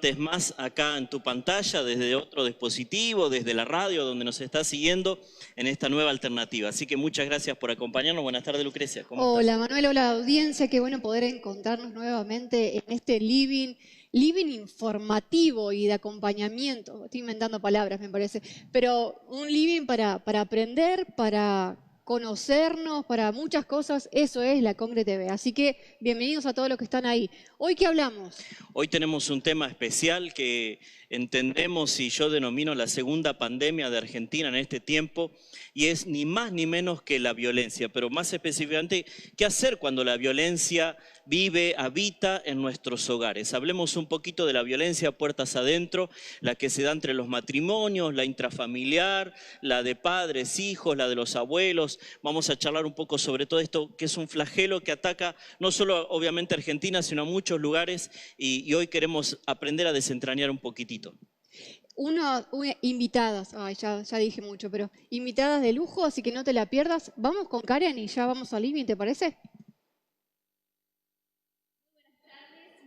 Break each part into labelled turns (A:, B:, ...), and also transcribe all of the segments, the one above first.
A: martes más acá en tu pantalla, desde otro dispositivo, desde la radio, donde nos estás siguiendo en esta nueva alternativa. Así que muchas gracias por acompañarnos. Buenas tardes, Lucrecia. ¿Cómo estás?
B: Hola Manuel, hola audiencia, qué bueno poder encontrarnos nuevamente en este living informativo y de acompañamiento. Estoy inventando palabras, me parece, pero un living para aprender, para conocernos, para muchas cosas. Eso es la Congre TV. Así que bienvenidos a todos los que están ahí. ¿Hoy qué hablamos?
A: Hoy tenemos un tema especial que entendemos y yo denomino la segunda pandemia de Argentina en este tiempo, y es ni más ni menos que la violencia, pero más específicamente, ¿qué hacer cuando la violencia vive, habita en nuestros hogares? Hablemos un poquito de la violencia puertas adentro, la que se da entre los matrimonios, la intrafamiliar, la de padres, hijos, la de los abuelos. Vamos a charlar un poco sobre todo esto, que es un flagelo que ataca no solo obviamente a Argentina, sino a muchos lugares, y hoy queremos aprender a desentrañar un poquitito.
B: Invitadas, ya dije mucho, pero invitadas de lujo, así que no te la pierdas. Vamos con Karen y ya vamos al living, ¿te parece?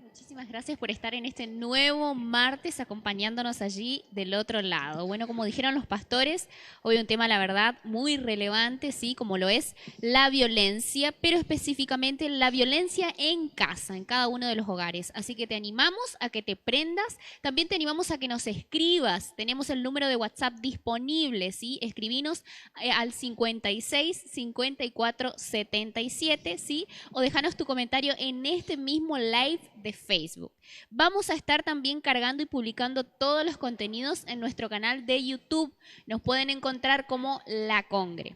C: Muchísimas gracias por estar en este nuevo martes acompañándonos allí del otro lado. Bueno, como dijeron los pastores, hoy un tema, la verdad, muy relevante, sí, como lo es la violencia, pero específicamente la violencia en casa, en cada uno de los hogares. Así que te animamos a que te prendas, también te animamos a que nos escribas. Tenemos el número de WhatsApp disponible, ¿sí? Escribinos al 56 54 77, ¿sí? O déjanos tu comentario en este mismo live de Facebook. Vamos a estar también cargando y publicando todos los contenidos en nuestro canal de YouTube. Nos pueden encontrar como La Congre.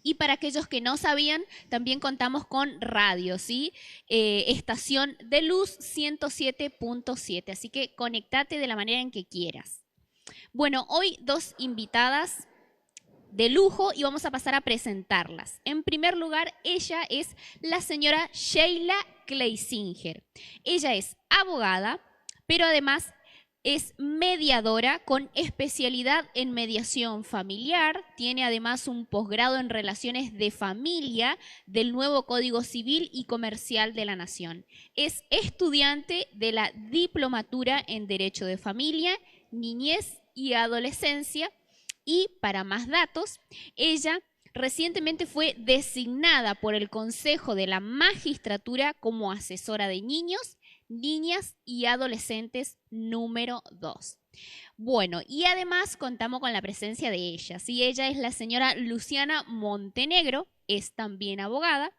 C: Y para aquellos que no sabían, también contamos con radio, ¿sí? Estación de luz 107.7. Así que conectate de la manera en que quieras. Bueno, hoy dos invitadas de lujo y vamos a pasar a presentarlas. En primer lugar, ella es la señora Sheila Kleisinger. Ella es abogada, pero además es mediadora con especialidad en mediación familiar. Tiene además un posgrado en relaciones de familia del nuevo Código Civil y Comercial de la Nación. Es estudiante de la Diplomatura en Derecho de Familia, Niñez y Adolescencia. Y para más datos, ella recientemente fue designada por el Consejo de la Magistratura como asesora de niños, niñas y adolescentes número 2. Bueno, y además contamos con la presencia de ella. ¿Sí? Ella es la señora Luciana Montenegro, es también abogada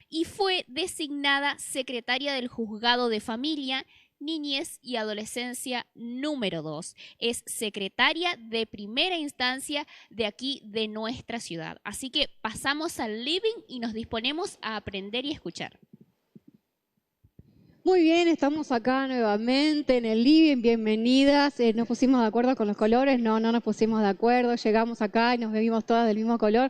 C: y fue designada secretaria del Juzgado de Familia, Niñez y Adolescencia número 2. Es secretaria de primera instancia de aquí, de nuestra ciudad. Así que pasamos al living y nos disponemos a aprender y escuchar.
B: Muy bien, estamos acá nuevamente en el living, bienvenidas. Nos pusimos de acuerdo con los colores, no nos pusimos de acuerdo, llegamos acá y nos vimos todas del mismo color.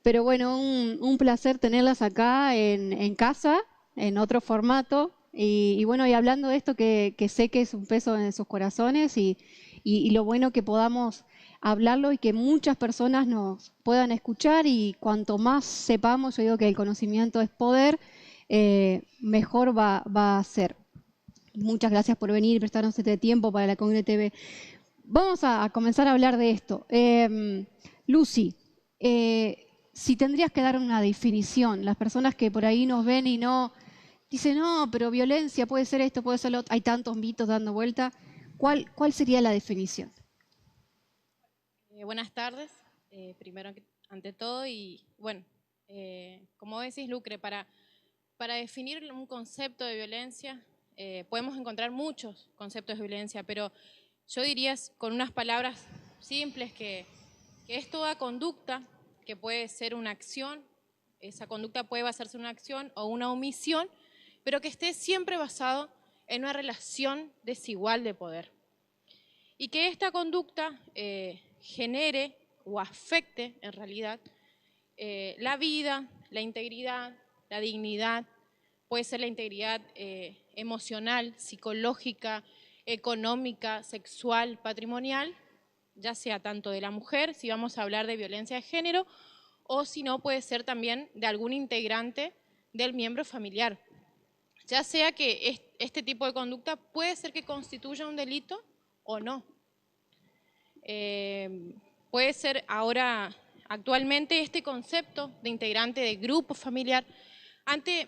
B: Pero bueno, un placer tenerlas acá en casa, en otro formato. Y bueno, y hablando de esto que sé que es un peso en sus corazones y lo bueno que podamos hablarlo y que muchas personas nos puedan escuchar, y cuanto más sepamos, yo digo que el conocimiento es poder, mejor va a ser. Muchas gracias por venir y prestarnos este tiempo para la Congre TV. Vamos a comenzar a hablar de esto. Lucy, si tendrías que dar una definición, las personas que por ahí nos ven y no dicen, no, pero violencia puede ser esto, puede ser lo otro, hay tantos mitos dando vuelta, ¿cuál sería la definición?
D: Buenas tardes, primero ante todo, y bueno, como decís, Lucre, para definir un concepto de violencia, podemos encontrar muchos conceptos de violencia, pero yo diría con unas palabras simples que es toda conducta que puede ser una acción, esa conducta puede basarse en una acción o una omisión, pero que esté siempre basado en una relación desigual de poder. Y que esta conducta genere o afecte en realidad la vida, la integridad, la dignidad, puede ser la integridad emocional, psicológica, económica, sexual, patrimonial, ya sea tanto de la mujer, si vamos a hablar de violencia de género, o si no puede ser también de algún integrante del miembro familiar. ya sea que este tipo de conducta puede ser que constituya un delito o no. Puede ser ahora, actualmente este concepto de integrante de grupo familiar, antes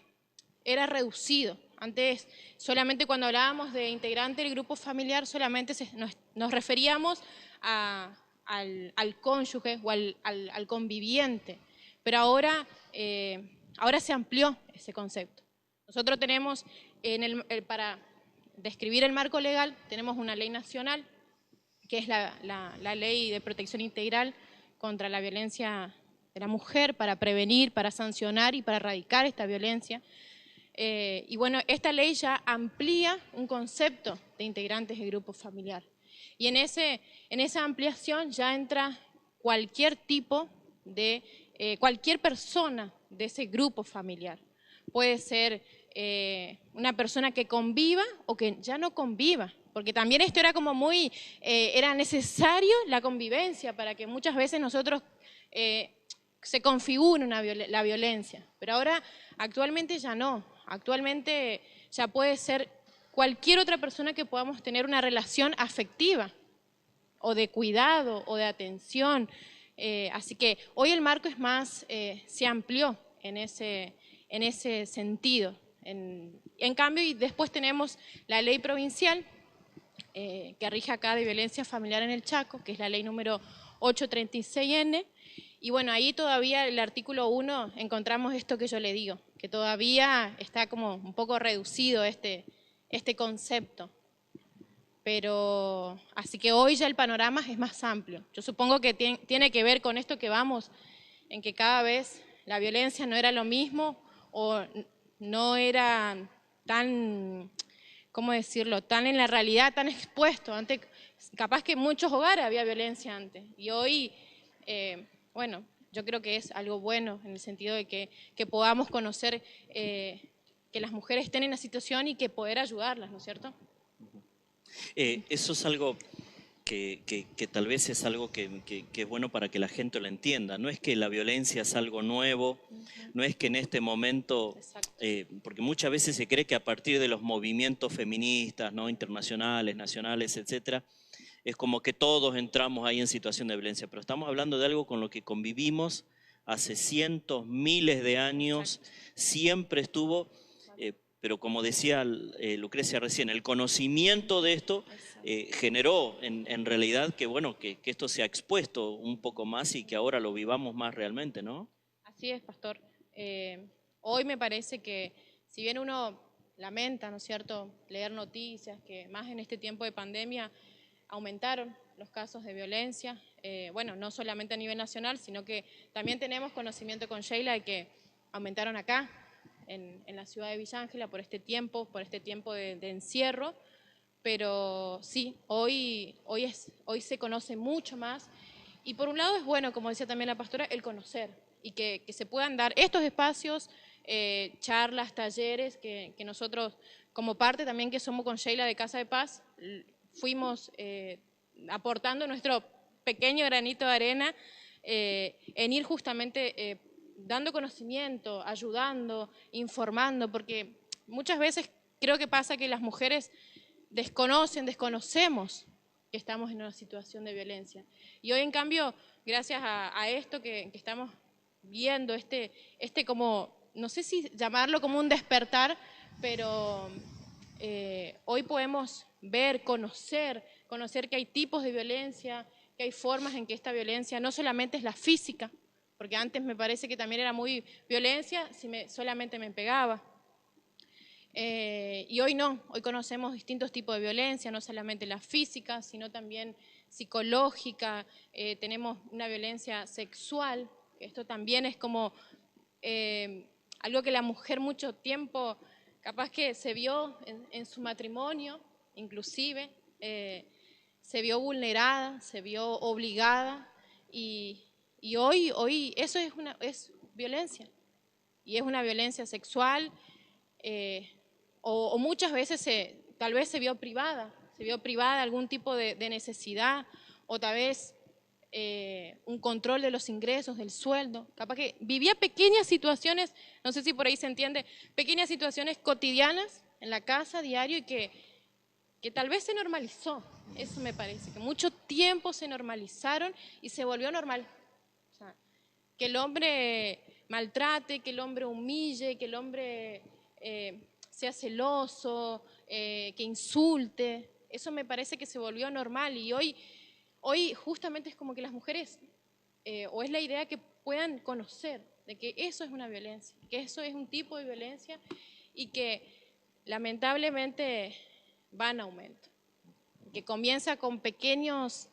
D: era reducido. Antes solamente cuando hablábamos de integrante del grupo familiar solamente nos referíamos al cónyuge o al conviviente, pero ahora se amplió ese concepto. Nosotros tenemos, para describir el marco legal, tenemos una ley nacional, que es la Ley de Protección Integral contra la Violencia de la Mujer, para prevenir, para sancionar y para erradicar esta violencia. Y bueno, esta ley ya amplía un concepto de integrantes del grupo familiar. Y en esa ampliación ya entra cualquier tipo de, cualquier persona de ese grupo familiar. Puede ser una persona que conviva o que ya no conviva, porque también esto era como muy, era necesario la convivencia para que muchas veces nosotros se configure la violencia, pero ahora actualmente ya no, actualmente ya puede ser cualquier otra persona que podamos tener una relación afectiva o de cuidado o de atención, así que hoy el marco es más, se amplió en ese sentido. En cambio, y después tenemos la ley provincial que rige acá de violencia familiar en el Chaco, que es la ley número 836N, y bueno, ahí todavía el artículo 1 encontramos esto que yo le digo, que todavía está como un poco reducido este concepto. Pero, así que hoy ya el panorama es más amplio. Yo supongo que tiene que ver con esto que vamos, en que cada vez la violencia no era lo mismo o no era tan, ¿cómo decirlo?, tan en la realidad, tan expuesto. Antes, capaz que en muchos hogares había violencia antes. Y hoy, bueno, yo creo que es algo bueno en el sentido de que podamos conocer que las mujeres estén en la situación y que poder ayudarlas, ¿no es cierto?
A: Eso es algo que tal vez es algo que es bueno para que la gente lo entienda. No es que la violencia es algo nuevo, no es que en este momento, porque muchas veces se cree que a partir de los movimientos feministas, ¿no?, internacionales, nacionales, etcétera, es como que todos entramos ahí en situación de violencia, pero estamos hablando de algo con lo que convivimos hace cientos, miles de años, siempre estuvo, pero como decía Lucrecia recién, el conocimiento de esto generó en realidad que, bueno, que esto se ha expuesto un poco más y que ahora lo vivamos más realmente, ¿no?
D: Así es, pastor. Hoy me parece que, si bien uno lamenta, ¿no es cierto?, leer noticias, que más en este tiempo de pandemia aumentaron los casos de violencia, bueno, no solamente a nivel nacional, sino que también tenemos conocimiento con Sheila de que aumentaron acá, en la ciudad de Villa Ángela, por este tiempo de encierro, pero sí, hoy se conoce mucho más, y por un lado es bueno, como decía también la pastora, el conocer, y que se puedan dar estos espacios, charlas, talleres, que nosotros, como parte también que somos con Sheila de Casa de Paz, fuimos aportando nuestro pequeño granito de arena en ir justamente dando conocimiento, ayudando, informando, porque muchas veces creo que pasa que las mujeres desconocemos que estamos en una situación de violencia. Y hoy, en cambio, gracias a esto que estamos viendo, como, no sé si llamarlo como un despertar, pero hoy podemos ver, conocer que hay tipos de violencia, que hay formas en que esta violencia no solamente es la física, porque antes me parece que también era muy violencia si solamente me pegaba. Y hoy no, hoy conocemos distintos tipos de violencia, no solamente la física, sino también psicológica, tenemos una violencia sexual, esto también es como algo que la mujer mucho tiempo capaz que se vio en su matrimonio, inclusive, se vio vulnerada, se vio obligada, y hoy eso es violencia, y es una violencia sexual, o muchas veces tal vez se vio privada de algún tipo de necesidad, o tal vez un control de los ingresos, del sueldo. Capaz que vivía pequeñas situaciones, no sé si por ahí se entiende, pequeñas situaciones cotidianas en la casa, diario, y que tal vez se normalizó. Eso me parece, que mucho tiempo se normalizaron y se volvió normal. O sea, que el hombre maltrate, que el hombre humille, que el hombre sea celoso, que insulte. Eso me parece que se volvió normal y hoy justamente es como que las mujeres, o es la idea que puedan conocer de que eso es una violencia, que eso es un tipo de violencia y que lamentablemente va en aumento. Que comienza con pequeños,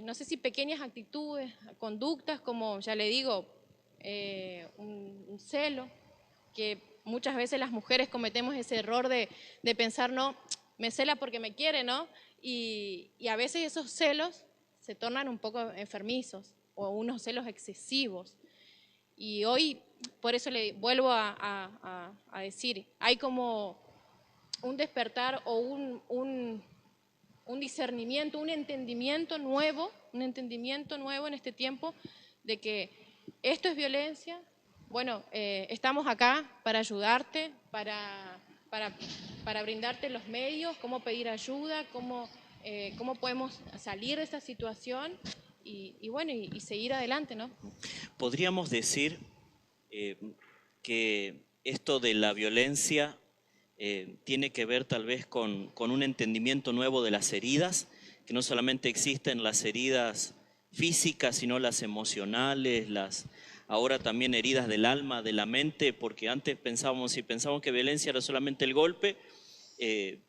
D: no sé si pequeñas actitudes, conductas, como ya le digo, un celo, que muchas veces las mujeres cometemos ese error de pensar, no, me cela porque me quiere, ¿no? Y a veces esos celos se tornan un poco enfermizos o unos celos excesivos. Y hoy, por eso le vuelvo a decir, hay como un despertar o un discernimiento, un entendimiento nuevo en este tiempo de que esto es violencia. Bueno, estamos acá para ayudarte, para brindarte los medios, cómo pedir ayuda, cómo podemos salir de esta situación y seguir adelante, ¿no?
A: Podríamos decir que esto de la violencia tiene que ver tal vez con un entendimiento nuevo de las heridas, que no solamente existen las heridas físicas, sino las emocionales, ahora también heridas del alma, de la mente, porque antes pensábamos que violencia era solamente el golpe,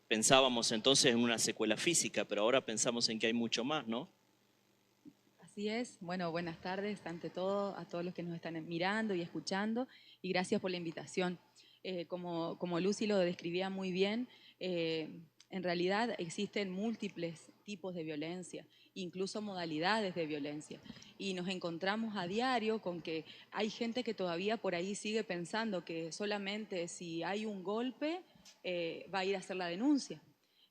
A: pensábamos entonces en una secuela física, pero ahora pensamos en que hay mucho más, ¿no?
E: Así es. Bueno, buenas tardes ante todo a todos los que nos están mirando y escuchando y gracias por la invitación. Como Lucy lo describía muy bien, en realidad existen múltiples tipos de violencia, incluso modalidades de violencia. Y nos encontramos a diario con que hay gente que todavía por ahí sigue pensando que solamente si hay un golpe va a ir a hacer la denuncia.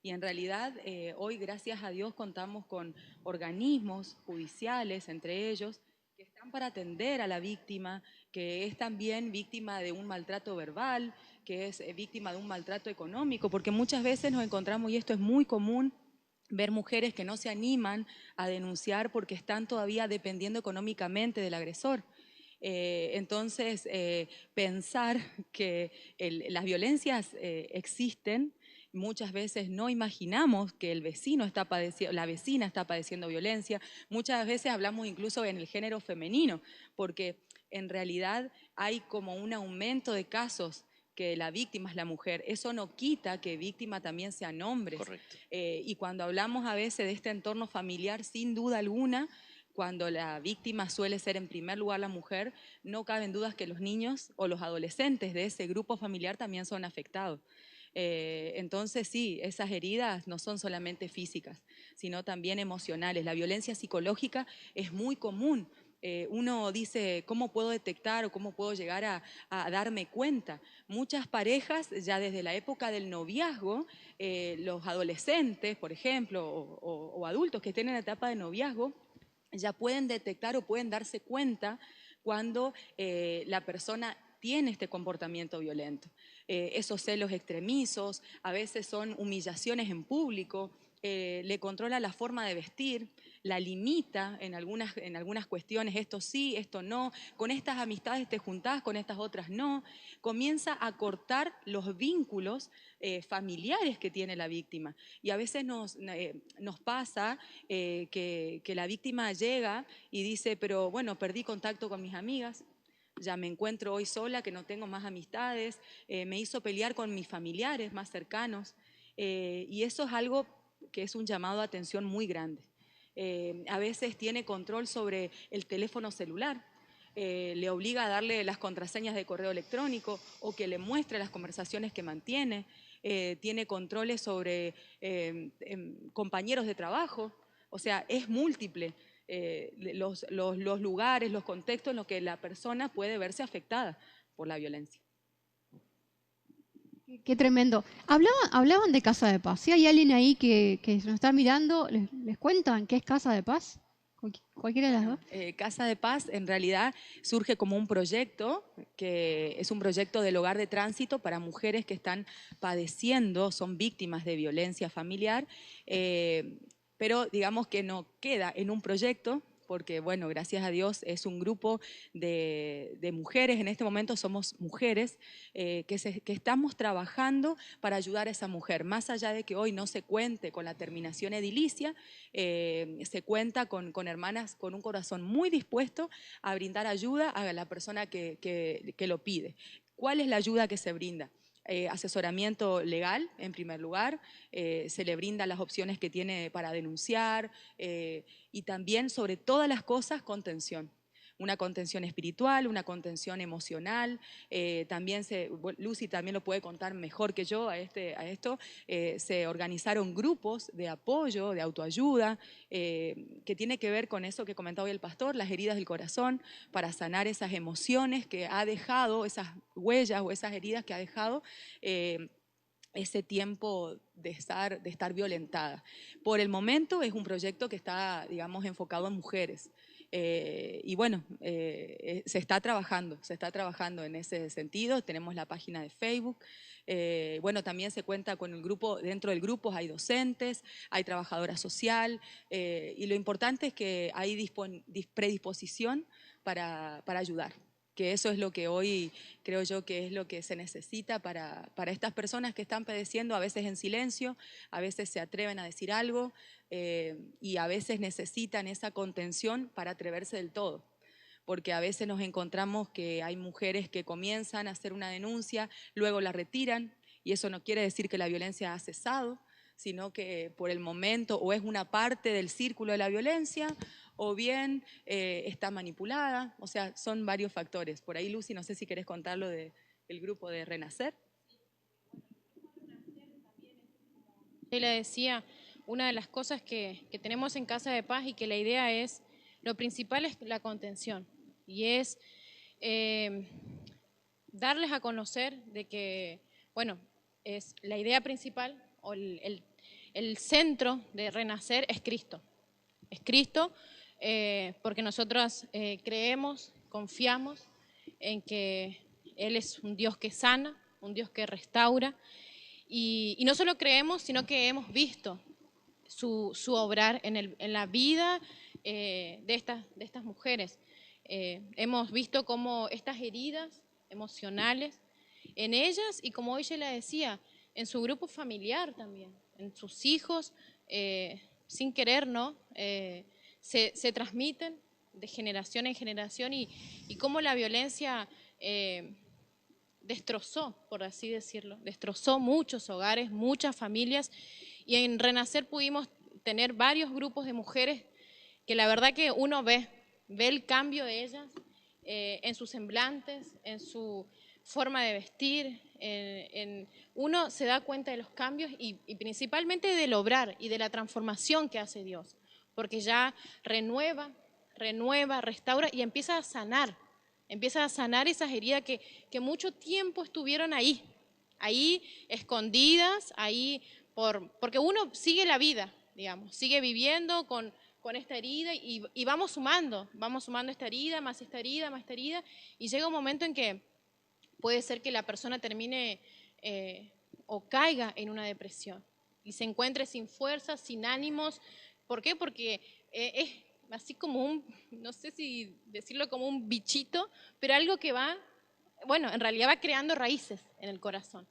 E: Y en realidad hoy, gracias a Dios, contamos con organismos judiciales, entre ellos, que están para atender a la víctima, que es también víctima de un maltrato verbal, que es víctima de un maltrato económico, porque muchas veces nos encontramos, y esto es muy común, ver mujeres que no se animan a denunciar porque están todavía dependiendo económicamente del agresor. Entonces, pensar que las violencias existen, muchas veces no imaginamos que el vecino está padeciendo, la vecina está padeciendo violencia. Muchas veces hablamos incluso en el género femenino, porque en realidad hay como un aumento de casos que la víctima es la mujer. Eso no quita que víctima también sean hombres.
A: Correcto.
E: Y cuando hablamos a veces de este entorno familiar, sin duda alguna, cuando la víctima suele ser en primer lugar la mujer, no caben dudas que los niños o los adolescentes de ese grupo familiar también son afectados. Entonces sí, esas heridas no son solamente físicas, sino también emocionales. La violencia psicológica es muy común. Uno dice, ¿cómo puedo detectar o cómo puedo llegar a darme cuenta? Muchas parejas, ya desde la época del noviazgo, los adolescentes, por ejemplo, o adultos que estén en la etapa de noviazgo, ya pueden detectar o pueden darse cuenta cuando la persona tiene este comportamiento violento. Esos celos extremizos, a veces son humillaciones en público, le controla la forma de vestir, la limita en algunas cuestiones, esto sí, esto no, con estas amistades te juntás, con estas otras no. Comienza a cortar los vínculos familiares que tiene la víctima. Y a veces nos pasa que la víctima llega y dice, pero bueno, perdí contacto con mis amigas, ya me encuentro hoy sola, que no tengo más amistades, me hizo pelear con mis familiares más cercanos. Y eso es algo que es un llamado de atención muy grande. A veces tiene control sobre el teléfono celular, le obliga a darle las contraseñas de correo electrónico o que le muestre las conversaciones que mantiene, tiene controles sobre compañeros de trabajo, o sea, es múltiple. Los lugares, los contextos en los que la persona puede verse afectada por la violencia.
B: Qué tremendo. Hablaban de Casa de Paz. Si hay alguien ahí que nos está mirando, ¿les cuentan qué es Casa de Paz? Cualquiera de las dos.
E: Casa de Paz en realidad surge como un proyecto, que es un proyecto del hogar de tránsito para mujeres que están padeciendo, son víctimas de violencia familiar, pero digamos que no queda en un proyecto, porque bueno, gracias a Dios es un grupo de mujeres, en este momento somos mujeres que estamos trabajando para ayudar a esa mujer, más allá de que hoy no se cuente con la terminación edilicia, se cuenta con hermanas con un corazón muy dispuesto a brindar ayuda a la persona que lo pide. ¿Cuál es la ayuda que se brinda? Asesoramiento legal, en primer lugar, se le brinda las opciones que tiene para denunciar y también, sobre todas las cosas, contención. Una contención espiritual, una contención emocional, también Lucy también lo puede contar mejor que yo a esto, se organizaron grupos de apoyo, de autoayuda, que tiene que ver con eso que comentaba hoy el pastor, las heridas del corazón, para sanar esas emociones que ha dejado, esas huellas o esas heridas que ha dejado ese tiempo de estar violentada. Por el momento es un proyecto que está, digamos, enfocado en mujeres. Y bueno, se está trabajando en ese sentido. Tenemos la página de Facebook. Bueno, también se cuenta con el grupo, dentro del grupo hay docentes, hay trabajadora social, y lo importante es que hay predisposición para ayudar, que eso es lo que hoy creo yo que es lo que se necesita para estas personas que están padeciendo, a veces en silencio, a veces se atreven a decir algo y a veces necesitan esa contención para atreverse del todo. Porque a veces nos encontramos que hay mujeres que comienzan a hacer una denuncia, luego la retiran, y eso no quiere decir que la violencia ha cesado, sino que por el momento o es una parte del círculo de la violencia o bien está manipulada, o sea, son varios factores. Por ahí, Lucy, no sé si querés contarlo del grupo de Renacer.
D: Ella decía, una de las cosas que tenemos en Casa de Paz y que la idea es, lo principal es la contención y es darles a conocer de que, bueno, es la idea principal o el centro de Renacer es Cristo. Es Cristo porque nosotros creemos, confiamos en que Él es un Dios que sana, un Dios que restaura. Y no solo creemos, sino que hemos visto su obrar en la vida de estas mujeres. Hemos visto cómo estas heridas emocionales en ellas y como ella le decía, en su grupo familiar también, en sus hijos, sin querer, ¿no? Se transmiten de generación en generación y cómo la violencia destrozó, por así decirlo, destrozó muchos hogares, muchas familias y en Renacer pudimos tener varios grupos de mujeres que la verdad que uno ve el cambio de ellas en sus semblantes, en su forma de vestir, uno se da cuenta de los cambios y principalmente del obrar y de la transformación que hace Dios, porque ya renueva, restaura y empieza a sanar esas heridas que mucho tiempo estuvieron ahí escondidas, porque uno sigue la vida, digamos, sigue viviendo con esta herida y vamos sumando esta herida, más esta herida, más esta herida, y llega un momento en que puede ser que la persona termine o caiga en una depresión y se encuentre sin fuerzas, sin ánimos. ¿Por qué? Porque es así como no sé si decirlo como un bichito, pero algo que en realidad va creando raíces en el corazón.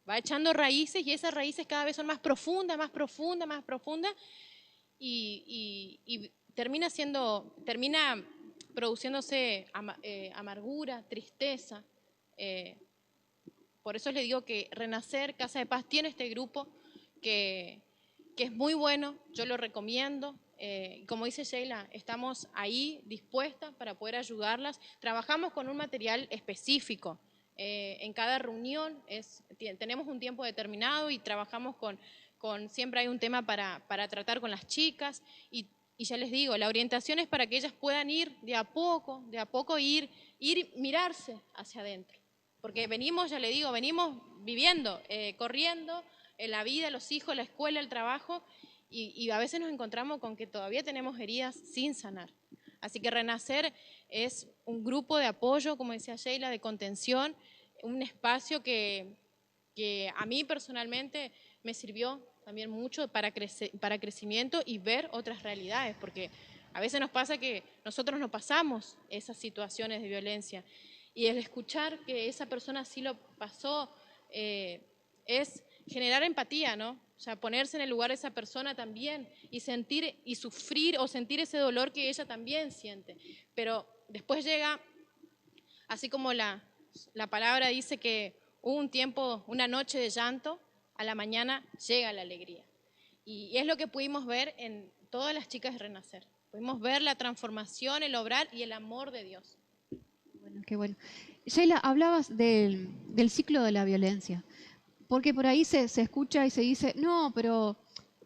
D: Va echando raíces y esas raíces cada vez son más profundas, más profundas, más profundas y termina produciéndose amargura, tristeza. Por eso les digo que Renacer, Casa de Paz, tiene este grupo que es muy bueno, yo lo recomiendo. Como dice Sheila, estamos ahí dispuestas para poder ayudarlas. Trabajamos con un material específico. En cada reunión tenemos un tiempo determinado y trabajamos siempre hay un tema para tratar con las chicas y ya les digo, la orientación es para que ellas puedan ir de a poco ir mirarse hacia adentro. Porque venimos viviendo, corriendo en la vida, los hijos, la escuela, el trabajo y a veces nos encontramos con que todavía tenemos heridas sin sanar. Así que Renacer es un grupo de apoyo, como decía Sheila, de contención, un espacio que a mí personalmente me sirvió también mucho para crecimiento y ver otras realidades, porque a veces nos pasa que nosotros no pasamos esas situaciones de violencia, y el escuchar que esa persona sí lo pasó es generar empatía, ¿no? O sea, ponerse en el lugar de esa persona también y sentir y sufrir o sentir ese dolor que ella también siente. Pero después llega, así como la palabra dice que hubo un tiempo, una noche de llanto, a la mañana llega la alegría. Y es lo que pudimos ver en todas las chicas de Renacer. Pudimos ver la transformación, el obrar y el amor de Dios.
B: Bueno, qué bueno. Sheila, hablabas del ciclo de la violencia, porque por ahí se escucha y se dice, no, pero,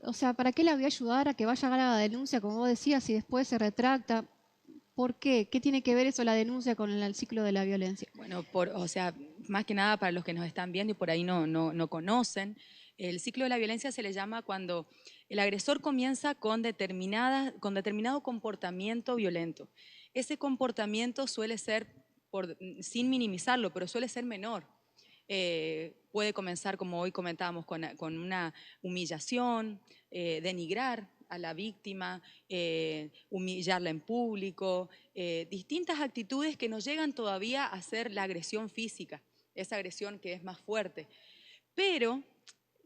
B: o sea, ¿para qué la voy a ayudar a que vaya a hacer la denuncia, como vos decías, y después se retracta? ¿Por qué? ¿Qué tiene que ver eso, la denuncia, con el ciclo de la violencia?
E: Bueno, o sea, más que nada para los que nos están viendo y por ahí no conocen, el ciclo de la violencia se le llama cuando el agresor comienza con determinado comportamiento violento. Ese comportamiento suele ser, sin minimizarlo, pero suele ser menor. Puede comenzar, como hoy comentábamos, con una humillación, denigrar a la víctima, humillarla en público, distintas actitudes que nos llegan todavía a ser la agresión física, esa agresión que es más fuerte. Pero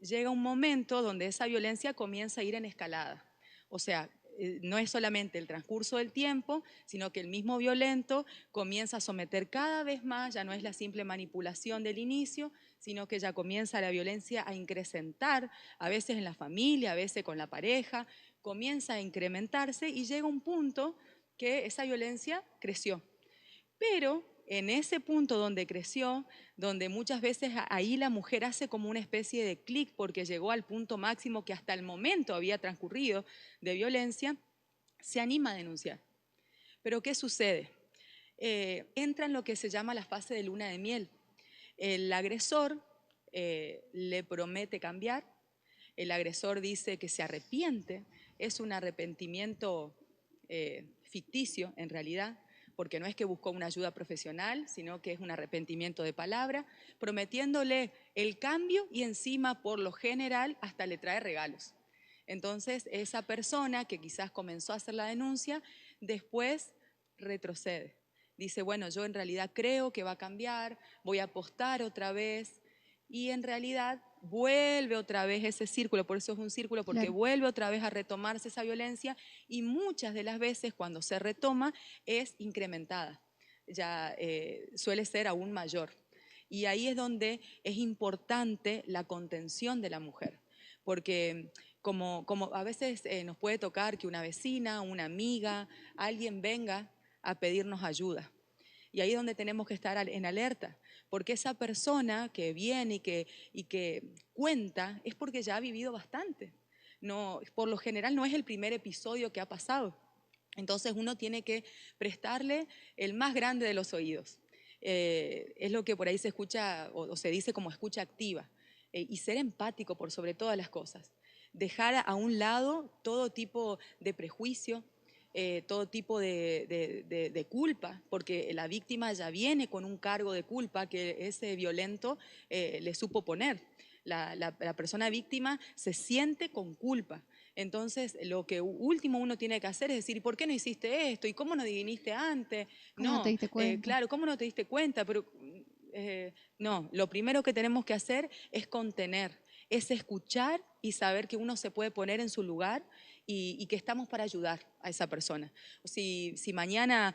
E: llega un momento donde esa violencia comienza a ir en escalada. O sea, no es solamente el transcurso del tiempo, sino que el mismo violento comienza a someter cada vez más, ya no es la simple manipulación del inicio, sino que ya comienza la violencia a incrementar, a veces en la familia, a veces con la pareja, comienza a incrementarse y llega un punto que esa violencia creció. Pero en ese punto donde creció, donde muchas veces ahí la mujer hace como una especie de clic porque llegó al punto máximo que hasta el momento había transcurrido de violencia, se anima a denunciar. Pero ¿qué sucede? Entra en lo que se llama la fase de luna de miel. El agresor le promete cambiar, el agresor dice que se arrepiente, es un arrepentimiento ficticio en realidad, porque no es que buscó una ayuda profesional, sino que es un arrepentimiento de palabra, prometiéndole el cambio y encima, por lo general, hasta le trae regalos. Entonces, esa persona que quizás comenzó a hacer la denuncia, después retrocede. Dice, bueno, yo en realidad creo que va a cambiar, voy a apostar otra vez, y en realidad vuelve otra vez ese círculo, por eso es un círculo, porque
B: Claro.
E: vuelve otra vez a retomarse esa violencia y muchas de las veces cuando se retoma es incrementada, ya suele ser aún mayor. Y ahí es donde es importante la contención de la mujer, porque como a veces nos puede tocar que una vecina, una amiga, alguien venga a pedirnos ayuda. Y ahí es donde tenemos que estar en alerta, porque esa persona que viene y que cuenta es porque ya ha vivido bastante. No, por lo general no es el primer episodio que ha pasado. Entonces uno tiene que prestarle el más grande de los oídos. Es lo que por ahí se escucha o se dice como escucha activa. Y ser empático por sobre todas las cosas. Dejar a un lado todo tipo de prejuicio, todo tipo de culpa, porque la víctima ya viene con un cargo de culpa que ese violento le supo poner. La persona víctima se siente con culpa. Entonces, lo que último uno tiene que hacer es decir, ¿por qué no hiciste esto? ¿Y cómo no viniste antes?
B: ¿Cómo no te diste cuenta?
E: Claro, ¿cómo no te diste cuenta? Pero no, lo primero que tenemos que hacer es contener, es escuchar y saber que uno se puede poner en su lugar y que estamos para ayudar a esa persona. Si mañana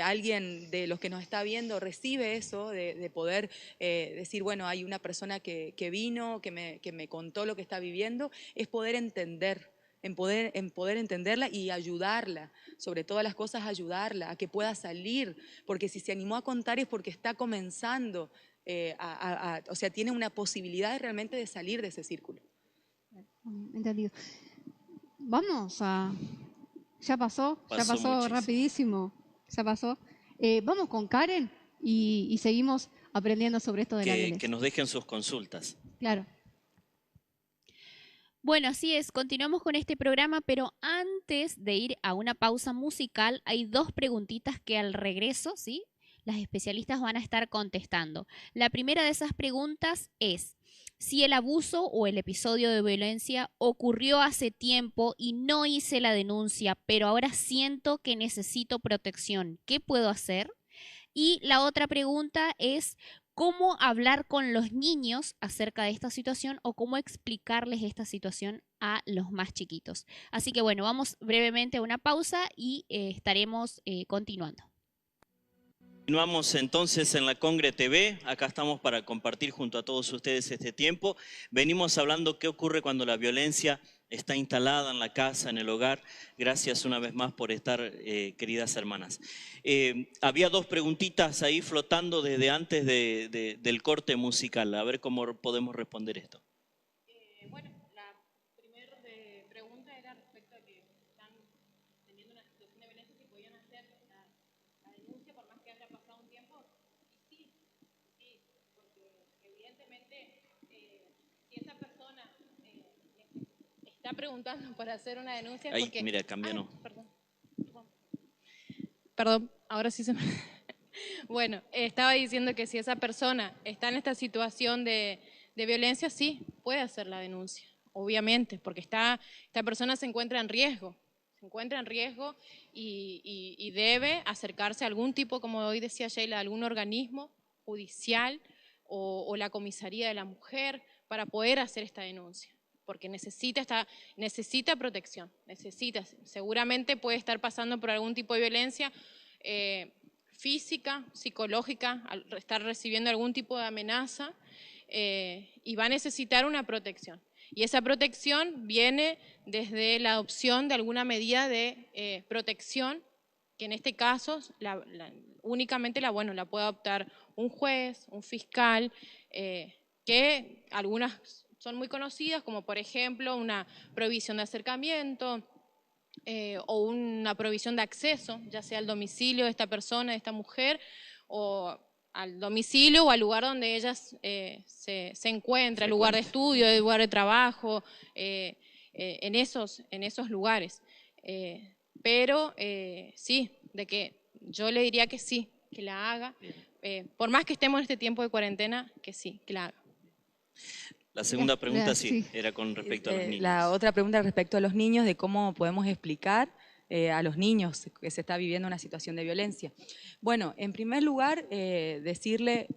E: alguien de los que nos está viendo recibe eso, de poder decir, bueno, hay una persona que vino, que me contó lo que está viviendo, es poder entender, en poder entenderla y ayudarla, sobre todas las cosas ayudarla a que pueda salir, porque si se animó a contar es porque está comenzando, o sea, tiene una posibilidad realmente de salir de ese círculo.
B: Entendido. Vamos a... Ya pasó
A: Muchísimo.
B: rapidísimo, ya pasó. Vamos con Karen y seguimos aprendiendo sobre esto de la
A: Que
B: violencia.
A: nos dejen sus consultas.
B: Claro.
C: Bueno, así es, continuamos con este programa, pero antes de ir a una pausa musical, hay dos preguntitas que al regreso, ¿sí? Las especialistas van a estar contestando. La primera de esas preguntas es si el abuso o el episodio de violencia ocurrió hace tiempo y no hice la denuncia, pero ahora siento que necesito protección. ¿Qué puedo hacer? Y la otra pregunta es cómo hablar con los niños acerca de esta situación o cómo explicarles esta situación a los más chiquitos. Así que bueno, vamos brevemente a una pausa y estaremos continuando.
A: Continuamos entonces en la Congre TV, acá estamos para compartir junto a todos ustedes este tiempo. Venimos hablando qué ocurre cuando la violencia está instalada en la casa, en el hogar. Gracias una vez más por estar, queridas hermanas. Había dos preguntitas ahí flotando desde antes del corte musical, a ver cómo podemos responder esto.
D: Bueno, la primera pregunta era respecto a que están teniendo una situación de violencia, si podían hacer la denuncia por más que haya pasado un tiempo. Y sí, porque evidentemente si esa persona está preguntando para hacer una denuncia,
A: Ahí,
D: porque...
A: mira, cambió, no.
D: Perdón, ahora sí se me... Bueno, estaba diciendo que si esa persona está en esta situación de violencia, sí, puede hacer la denuncia, obviamente, porque esta persona se encuentra en riesgo. Y debe acercarse a algún tipo, como hoy decía Sheila, a algún organismo judicial o la comisaría de la mujer para poder hacer esta denuncia, porque necesita protección, seguramente puede estar pasando por algún tipo de violencia física, psicológica, al estar recibiendo algún tipo de amenaza y va a necesitar una protección. Y esa protección viene desde la adopción de alguna medida de protección, que en este caso únicamente la puede adoptar un juez, un fiscal, que algunas son muy conocidas, como por ejemplo una prohibición de acercamiento o una prohibición de acceso, ya sea al domicilio de esta persona, de esta mujer, o al domicilio o al lugar donde ella se encuentra, el lugar de estudio, el lugar de trabajo, en esos lugares. Pero sí, de que yo le diría que sí, que la haga, por más que estemos en este tiempo de cuarentena, que sí, que la haga.
A: La segunda pregunta
B: Sí.
A: era con respecto a los niños.
E: La otra pregunta respecto a los niños, de cómo podemos explicar a los niños que se está viviendo una situación de violencia. Bueno, en primer lugar, decirle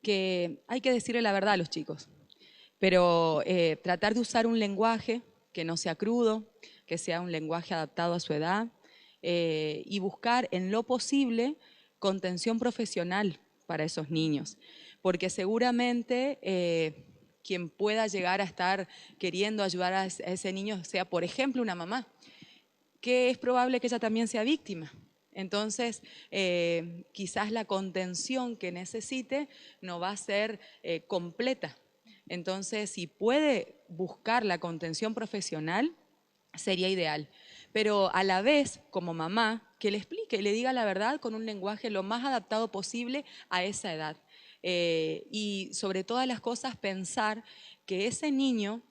E: que hay que decirle la verdad a los chicos, pero tratar de usar un lenguaje que no sea crudo, que sea un lenguaje adaptado a su edad y buscar en lo posible contención profesional para esos niños, porque seguramente quien pueda llegar a estar queriendo ayudar a ese niño sea, por ejemplo, una mamá, que es probable que ella también sea víctima. Entonces, quizás la contención que necesite no va a ser completa. Entonces, si puede buscar la contención profesional, sería ideal. Pero a la vez, como mamá, que le explique, le diga la verdad con un lenguaje lo más adaptado posible a esa edad. Y sobre todas las cosas, pensar que ese niño,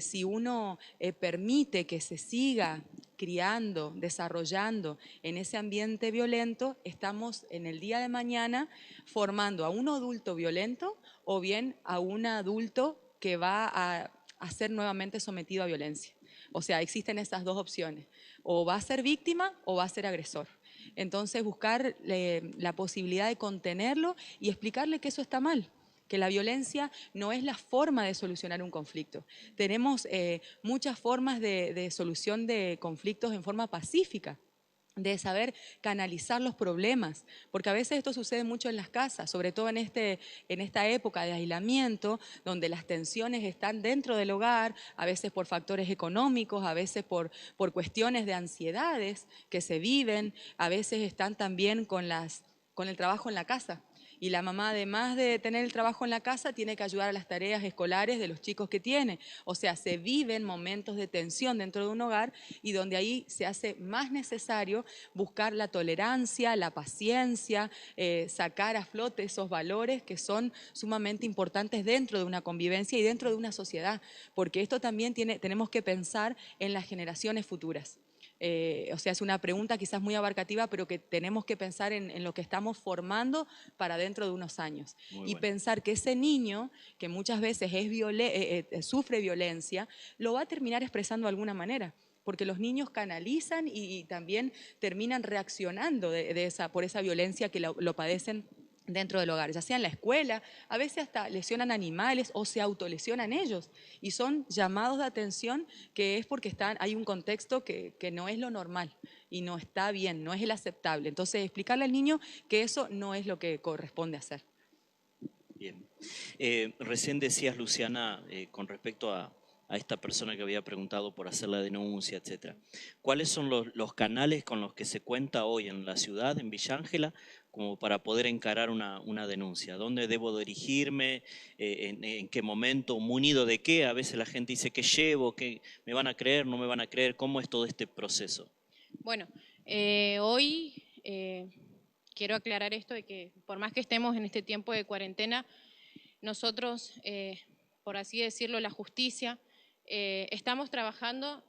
E: si uno permite que se siga criando, desarrollando en ese ambiente violento, estamos en el día de mañana formando a un adulto violento o bien a un adulto que va a ser nuevamente sometido a violencia. O sea, existen esas dos opciones. O va a ser víctima o va a ser agresor. Entonces, buscar la posibilidad de contenerlo y explicarle que eso está mal, que la violencia no es la forma de solucionar un conflicto. Tenemos muchas formas de solución de conflictos en forma pacífica, de saber canalizar los problemas, porque a veces esto sucede mucho en las casas, sobre todo en esta época de aislamiento, donde las tensiones están dentro del hogar, a veces por factores económicos, a veces por cuestiones de ansiedades que se viven, a veces están también con el trabajo en la casa. Y la mamá, además de tener el trabajo en la casa, tiene que ayudar a las tareas escolares de los chicos que tiene. O sea, se viven momentos de tensión dentro de un hogar y donde ahí se hace más necesario buscar la tolerancia, la paciencia, sacar a flote esos valores que son sumamente importantes dentro de una convivencia y dentro de una sociedad. Porque esto también tenemos que pensar en las generaciones futuras. O sea, es una pregunta quizás muy abarcativa, pero que tenemos que pensar en lo que estamos formando para dentro de unos años.
A: Muy
E: Y
A: bueno.
E: pensar que ese niño, que muchas veces sufre violencia, lo va a terminar expresando de alguna manera. Porque los niños canalizan y también terminan reaccionando por esa violencia que lo padecen dentro del hogar, ya sea en la escuela, a veces hasta lesionan animales o se autolesionan ellos y son llamados de atención que es porque hay un contexto que no es lo normal y no está bien, no es el aceptable. Entonces explicarle al niño que eso no es lo que corresponde hacer.
A: Bien. Recién decías, Luciana, con respecto a esta persona que había preguntado por hacer la denuncia, etcétera. ¿Cuáles son los canales con los que se cuenta hoy en la ciudad, en Villa Ángela, como para poder encarar una denuncia? ¿Dónde debo dirigirme? ¿En qué momento? ¿Munido de qué? A veces la gente dice, ¿qué llevo? ¿Qué me van a creer? ¿No me van a creer? ¿Cómo es todo este proceso?
D: Bueno, hoy quiero aclarar esto de que por más que estemos en este tiempo de cuarentena, nosotros, por así decirlo, la justicia, estamos trabajando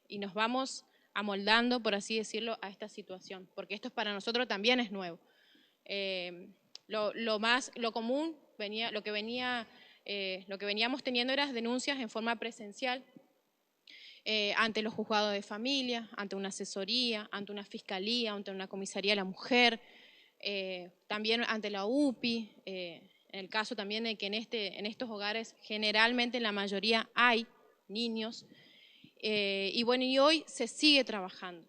D: y nos vamos amoldando, por así decirlo, a esta situación, porque esto para nosotros también es nuevo. Lo común, lo que veníamos teniendo eran denuncias en forma presencial, ante los juzgados de familia, ante una asesoría, ante una fiscalía, ante una comisaría de la mujer, también ante la UPI, en el caso también de que en estos hogares generalmente en la mayoría hay niños, y bueno, y hoy se sigue trabajando,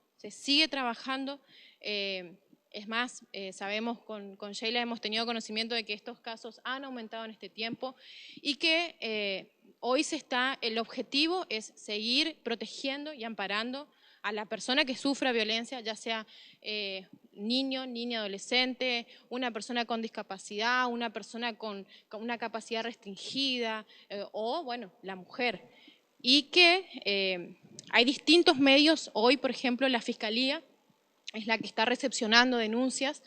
D: es más, sabemos con Sheila, hemos tenido conocimiento de que estos casos han aumentado en este tiempo y que hoy el objetivo es seguir protegiendo y amparando a la persona que sufra violencia, ya sea niño, niña, adolescente, una persona con discapacidad, una persona con una capacidad restringida o, bueno, la mujer. Y que hay distintos medios, hoy por ejemplo la Fiscalía es la que está recepcionando denuncias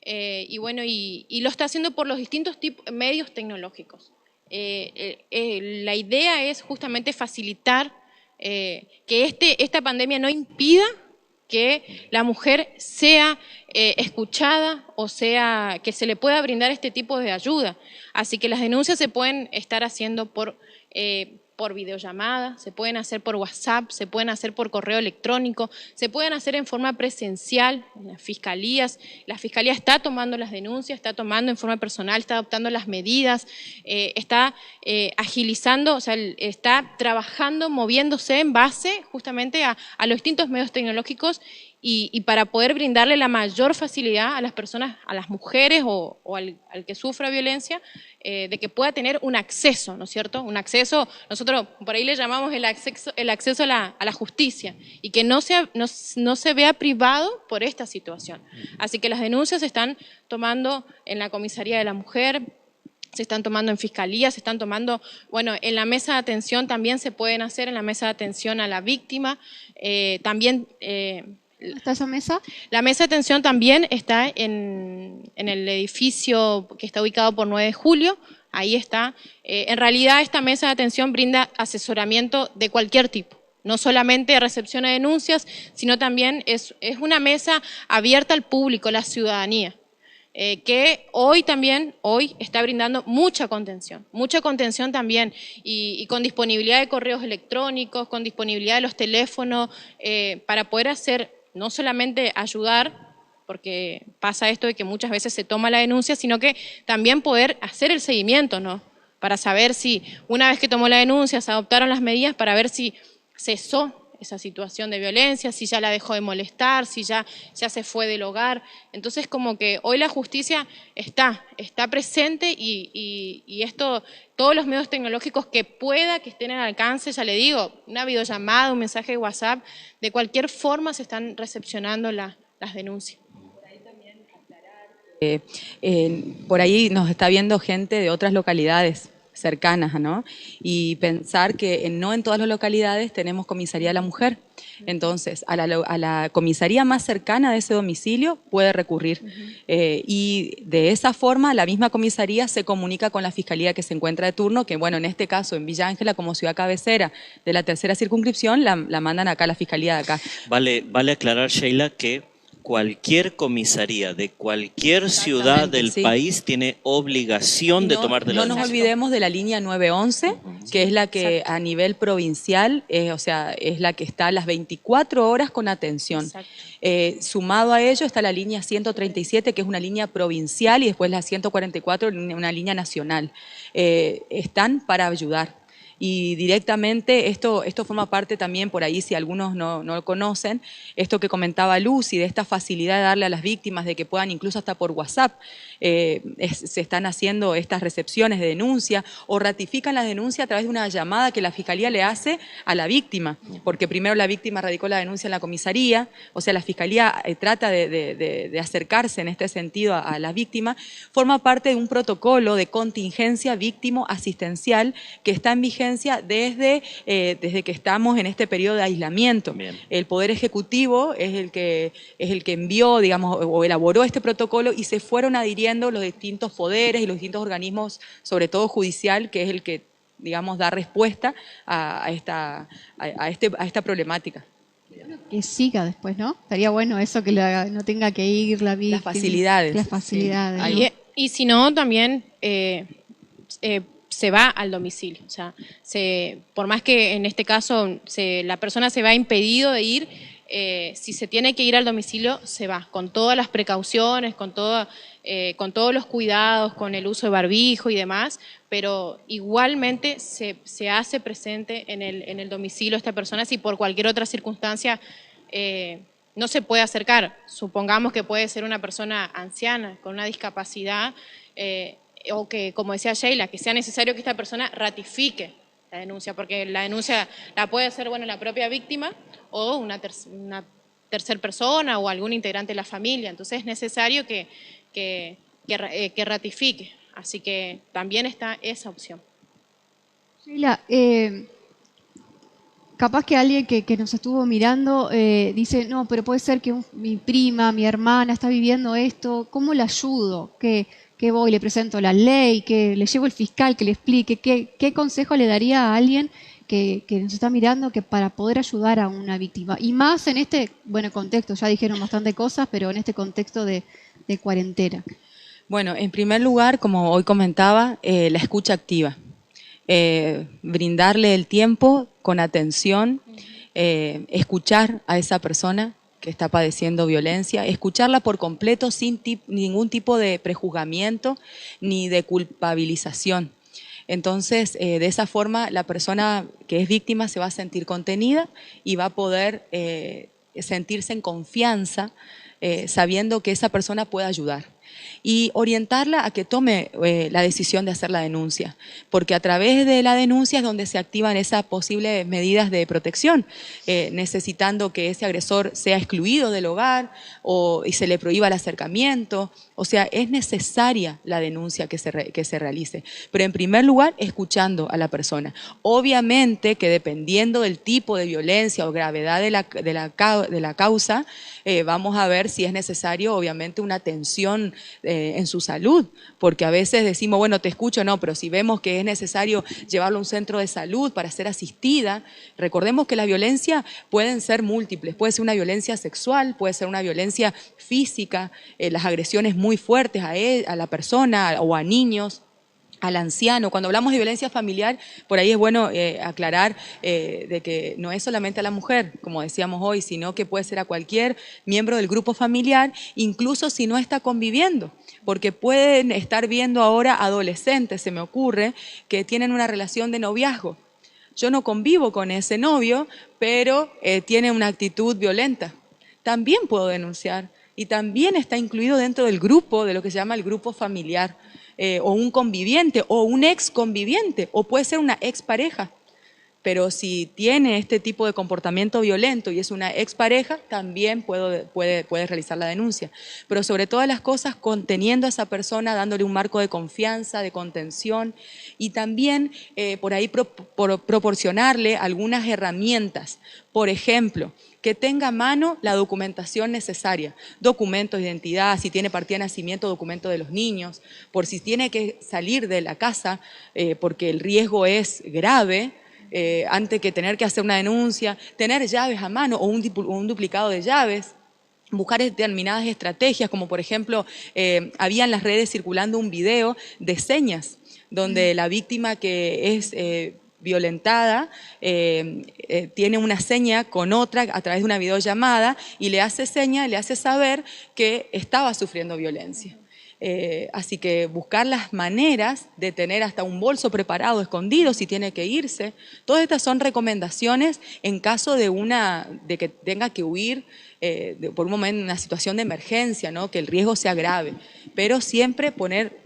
D: y bueno, y lo está haciendo por los distintos medios tecnológicos. La idea es justamente facilitar que esta pandemia no impida que la mujer sea escuchada o sea que se le pueda brindar este tipo de ayuda. Así que las denuncias se pueden estar haciendo por videollamada, se pueden hacer por WhatsApp, se pueden hacer por correo electrónico, se pueden hacer en forma presencial en las fiscalías. La fiscalía está tomando las denuncias, está tomando en forma personal, está adoptando las medidas, está agilizando, o sea, está trabajando, moviéndose en base justamente a los distintos medios tecnológicos y para poder brindarle la mayor facilidad a las personas, a las mujeres o al que sufra violencia, de que pueda tener un acceso, ¿no es cierto? Un acceso, nosotros por ahí le llamamos el acceso a la justicia y que no se vea privado por esta situación. Así que las denuncias se están tomando en la comisaría de la mujer, se están tomando en fiscalía, se están tomando, bueno, en la mesa de atención también se pueden hacer, en la mesa de atención a la víctima, también...
B: ¿Está esa mesa?
D: La mesa de atención también está en el edificio que está ubicado por 9 de julio, ahí está. En realidad esta mesa de atención brinda asesoramiento de cualquier tipo, no solamente recepción de denuncias, sino también es una mesa abierta al público, a la ciudadanía. Que hoy está brindando mucha contención también y con disponibilidad de correos electrónicos, con disponibilidad de los teléfonos, para poder hacer, no solamente ayudar, porque pasa esto de que muchas veces se toma la denuncia, sino que también poder hacer el seguimiento, ¿no? Para saber si una vez que tomó la denuncia se adoptaron las medidas para ver si cesó esa situación de violencia, si ya la dejó de molestar, si ya se fue del hogar. Entonces como que hoy la justicia está presente y esto, todos los medios tecnológicos que estén al alcance, ya le digo, una videollamada, un mensaje de WhatsApp, de cualquier forma se están recepcionando las denuncias.
E: Por ahí nos está viendo gente de otras localidades cercanas, ¿no? Y pensar que no en todas las localidades tenemos comisaría de la mujer. Entonces, a la comisaría más cercana de ese domicilio puede recurrir. Y de esa forma, la misma comisaría se comunica con la fiscalía que se encuentra de turno, que bueno, en este caso, en Villa Ángela, como ciudad cabecera de la tercera circunscripción, la mandan acá a la fiscalía de acá.
A: Vale aclarar, Sheila, que cualquier comisaría de cualquier ciudad del país tiene obligación de tomar de la denuncia.
E: No nos olvidemos de la línea 911, que es la que a nivel provincial, o sea, es la que está a las 24 horas con atención. Sumado a ello está la línea 137, que es una línea provincial, y después la 144, una línea nacional. Están para ayudar. Y directamente, esto forma parte también, por ahí si algunos no lo conocen, esto que comentaba Lucy, de esta facilidad de darle a las víctimas, de que puedan incluso hasta por WhatsApp, se están haciendo estas recepciones de denuncia o ratifican la denuncia a través de una llamada que la Fiscalía le hace a la víctima, porque primero la víctima radicó la denuncia en la comisaría, o sea, la Fiscalía trata de acercarse en este sentido a la víctima, forma parte de un protocolo de contingencia víctimo asistencial que está en vigencia desde que estamos en este periodo de aislamiento.
A: Bien.
E: El Poder Ejecutivo es el que envió, digamos, o elaboró este protocolo y se fueron adhiriendo los distintos poderes y los distintos organismos, sobre todo judicial, que es el que, digamos, da respuesta a esta problemática.
B: Que siga después, ¿no? Estaría bueno eso, que no tenga que ir la víctima.
E: Las facilidades.
B: Las facilidades.
E: Sí.
B: ¿no?
D: Y si no, también se va al domicilio. O sea, por más que en este caso la persona se va impedido de ir, si se tiene que ir al domicilio, se va, con todas las precauciones, con todos los cuidados, con el uso de barbijo y demás, pero igualmente se hace presente en el domicilio esta persona si por cualquier otra circunstancia no se puede acercar. Supongamos que puede ser una persona anciana con una discapacidad, o que, como decía Sheila, que sea necesario que esta persona ratifique la denuncia, porque la denuncia la puede hacer, bueno, la propia víctima o una tercera persona o algún integrante de la familia. Entonces es necesario que ratifique. Así que también está esa opción.
B: Sheila, capaz que alguien que nos estuvo mirando dice, no, pero puede ser que mi prima, mi hermana está viviendo esto, ¿cómo la ayudo? ¿Que voy, le presento la ley, que le llevo el fiscal, que le explique? ¿Qué consejo le daría a alguien que nos está mirando que para poder ayudar a una víctima? Y más en este, contexto, ya dijeron bastante cosas, pero en este contexto de cuarentena.
E: Bueno, en primer lugar, como hoy comentaba, la escucha activa. Brindarle el tiempo con atención, escuchar a esa persona que está padeciendo violencia, escucharla por completo sin ningún tipo de prejuzgamiento ni de culpabilización. Entonces, de esa forma, la persona que es víctima se va a sentir contenida y va a poder sentirse en confianza, sabiendo que esa persona puede ayudar. Y orientarla a que tome la decisión de hacer la denuncia, porque a través de la denuncia es donde se activan esas posibles medidas de protección, necesitando que ese agresor sea excluido del hogar y se le prohíba el acercamiento. O sea, es necesaria la denuncia que se realice, pero en primer lugar escuchando a la persona. Obviamente que dependiendo del tipo de violencia o gravedad de la causa, vamos a ver si es necesario obviamente una atención en su salud, porque a veces decimos, bueno, te escucho, no, pero si vemos que es necesario llevarlo a un centro de salud para ser asistida, recordemos que la violencia pueden ser múltiples, puede ser una violencia sexual, puede ser una violencia física, las agresiones muy fuertes a la persona o a niños, al anciano. Cuando hablamos de violencia familiar, por ahí es bueno aclarar de que no es solamente a la mujer, como decíamos hoy, sino que puede ser a cualquier miembro del grupo familiar, incluso si no está conviviendo, porque pueden estar viendo ahora adolescentes, se me ocurre, que tienen una relación de noviazgo. Yo no convivo con ese novio, pero tiene una actitud violenta. También puedo denunciar y también está incluido dentro del grupo, de lo que se llama el grupo familiar. O un conviviente o un ex conviviente, o puede ser una expareja. Pero si tiene este tipo de comportamiento violento y es una expareja, también puede realizar la denuncia. Pero sobre todas las cosas, conteniendo a esa persona, dándole un marco de confianza, de contención y también por ahí proporcionarle algunas herramientas. Por ejemplo, que tenga a mano la documentación necesaria, documentos de identidad, si tiene partida de nacimiento, documento de los niños, por si tiene que salir de la casa porque el riesgo es grave, antes que tener que hacer una denuncia, tener llaves a mano o un duplicado de llaves, buscar determinadas estrategias, como por ejemplo, había en las redes circulando un video de señas, donde la víctima que es violentada tiene una seña con otra a través de una videollamada y le hace seña, le hace saber que estaba sufriendo violencia. Así que buscar las maneras de tener hasta un bolso preparado, escondido, si tiene que irse. Todas estas son recomendaciones en caso de que tenga que huir por un momento, una situación de emergencia, ¿no? Que el riesgo sea grave. Pero siempre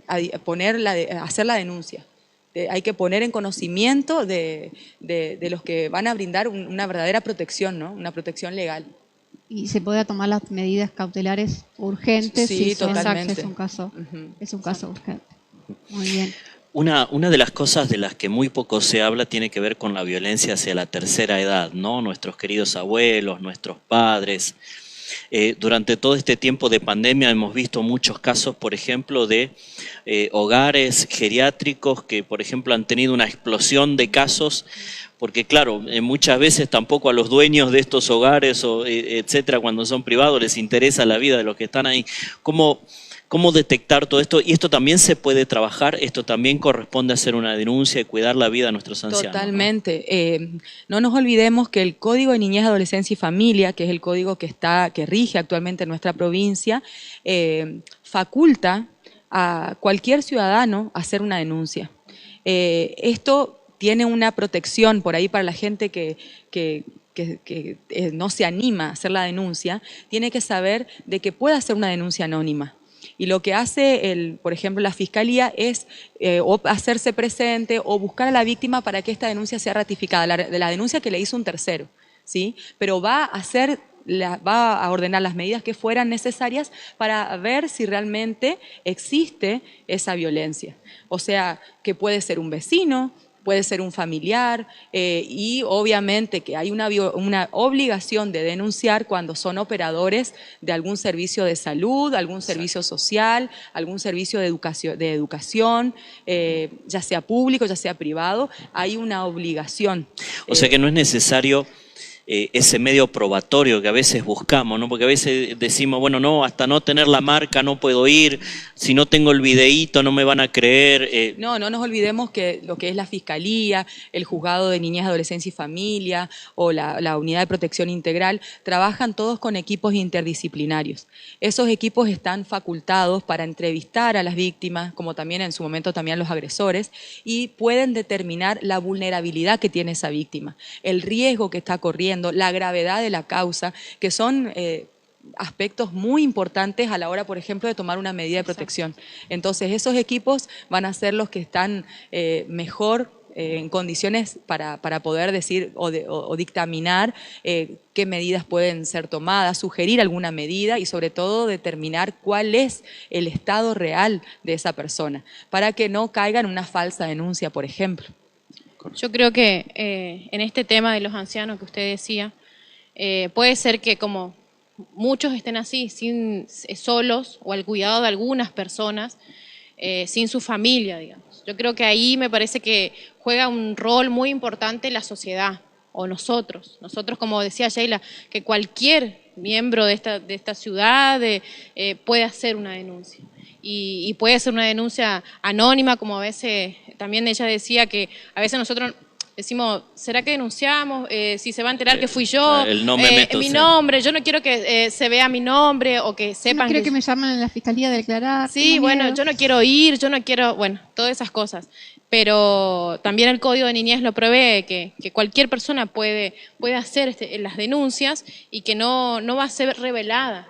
E: hacer la denuncia. Hay que poner en conocimiento de los que van a brindar una verdadera protección, ¿no? Una protección legal.
B: Y se puede tomar las medidas cautelares urgentes.
E: Sí,
B: si
E: totalmente.
B: Es un caso urgente. Muy bien.
A: Una de las cosas de las que muy poco se habla tiene que ver con la violencia hacia la tercera edad, ¿no? Nuestros queridos abuelos, nuestros padres. Durante todo este tiempo de pandemia hemos visto muchos casos, por ejemplo, de hogares geriátricos que, por ejemplo, han tenido una explosión de casos, porque claro, muchas veces tampoco a los dueños de estos hogares, etcétera, cuando son privados, les interesa la vida de los que están ahí. ¿Cómo detectar todo esto? Y esto también se puede trabajar, esto también corresponde hacer una denuncia y cuidar la vida de nuestros ancianos.
E: Totalmente. ¿No? No nos olvidemos que el Código de Niñez, Adolescencia y Familia, que es el código que rige actualmente en nuestra provincia, faculta a cualquier ciudadano a hacer una denuncia. Esto tiene una protección por ahí para la gente que no se anima a hacer la denuncia, tiene que saber de que puede hacer una denuncia anónima. Y lo que hace, por ejemplo, la Fiscalía es o hacerse presente o buscar a la víctima para que esta denuncia sea ratificada, la denuncia que le hizo un tercero, ¿sí? Pero va a ordenar las medidas que fueran necesarias para ver si realmente existe esa violencia. O sea, que puede ser un vecino, puede ser un familiar y obviamente que hay una obligación de denunciar cuando son operadores de algún servicio de salud, algún servicio social, algún servicio de educación, ya sea público, ya sea privado, hay una obligación.
A: O sea que no es necesario ese medio probatorio que a veces buscamos, ¿no? Porque a veces decimos, bueno, no, hasta no tener la marca no puedo ir, si no tengo el videíto no me van a creer.
E: No nos olvidemos que lo que es la Fiscalía, el Juzgado de Niñez, Adolescencia y Familia o la Unidad de Protección Integral, trabajan todos con equipos interdisciplinarios. Esos equipos están facultados para entrevistar a las víctimas, como también en su momento también los agresores, y pueden determinar la vulnerabilidad que tiene esa víctima, el riesgo que está corriendo, la gravedad de la causa, que son aspectos muy importantes a la hora, por ejemplo, de tomar una medida de protección. Entonces, esos equipos van a ser los que están mejor en condiciones para poder decir o dictaminar qué medidas pueden ser tomadas, sugerir alguna medida y sobre todo determinar cuál es el estado real de esa persona, para que no caiga en una falsa denuncia, por ejemplo.
D: Yo creo que en este tema de los ancianos que usted decía, puede ser que como muchos estén así, solos o al cuidado de algunas personas, sin su familia, digamos. Yo creo que ahí me parece que juega un rol muy importante la sociedad o nosotros, como decía Sheila, que cualquier miembro de esta ciudad puede hacer una denuncia. Y puede ser una denuncia anónima, como a veces también ella decía que a veces nosotros decimos, ¿será que denunciamos? Si se va a enterar que fui yo, mi nombre, yo no quiero que se vea mi nombre o que sepan.
B: No quiero que me llamen a la Fiscalía a declarar.
D: Sí, bueno, yo no quiero ir, bueno, todas esas cosas. Pero también el Código de Niñez lo prevé, que cualquier persona puede hacer las denuncias y que no va a ser revelada